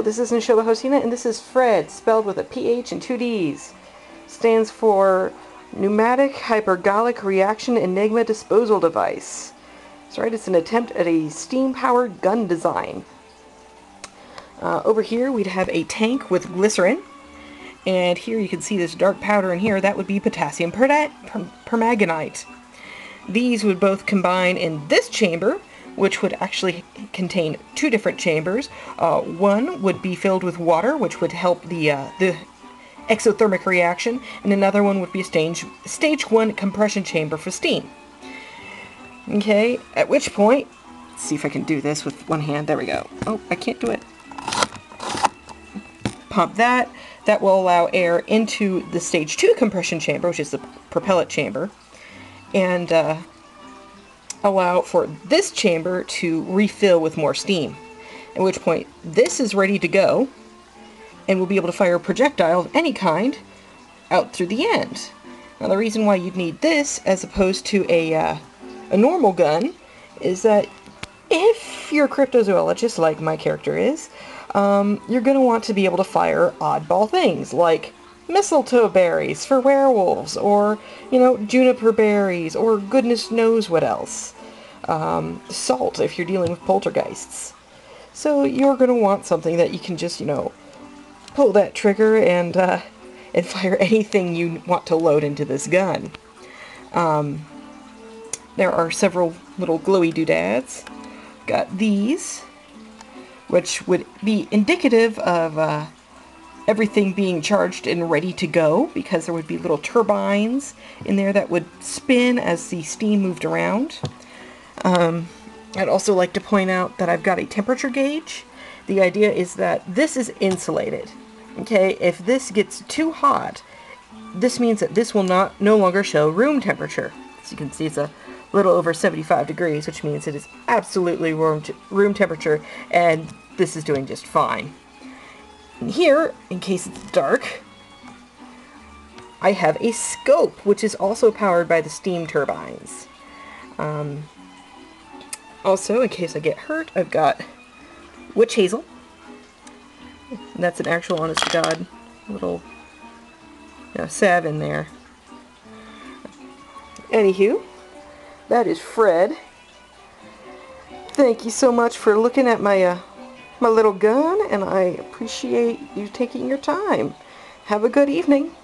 Hello, this is Nishoba Hosina, and this is P.H.R.E.D., spelled with a P-H and two D's. Stands for Pneumatic Hypergolic Reaction Enigma Disposal Device. That's right, it's an attempt at a steam-powered gun design. Over here we'd have a tank with glycerin, and here you can see this dark powder in here. That would be potassium permanganate. These would both combine in this chamber, which would actually contain two different chambers. One would be filled with water, which would help the exothermic reaction, and another one would be a stage 1 compression chamber for steam. Okay, at which point, let's see if I can do this with one hand. There we go. Oh, I can't do it. Pump that. That will allow air into the stage 2 compression chamber, which is the propellant chamber, and allow for this chamber to refill with more steam. At which point, this is ready to go, and we'll be able to fire a projectile of any kind out through the end. Now, the reason why you'd need this as opposed to a normal gun is that if you're a cryptozoologist, like my character is, you're going to want to be able to fire oddball things, like mistletoe berries for werewolves, or, juniper berries, or goodness knows what else. Salt if you're dealing with poltergeists. So you're going to want something that you can just, pull that trigger and fire anything you want to load into this gun. There are several little glowy doodads. Got these, which would be indicative of everything being charged and ready to go, because there would be little turbines in there that would spin as the steam moved around. I'd also like to point out that I've got a temperature gauge. The idea is that this is insulated. Okay, if this gets too hot, this means that this will no longer show room temperature. As you can see, it's a little over 75 degrees, which means it is absolutely room temperature, and this is doing just fine. And here, in case it's dark, I have a scope, which is also powered by the steam turbines. Also, in case I get hurt, I've got witch hazel. And that's an actual honest-to-God little salve in there. Anywho, that is P.H.R.E.D. Thank you so much for looking at my my little gun, and I appreciate you taking your time. Have a good evening.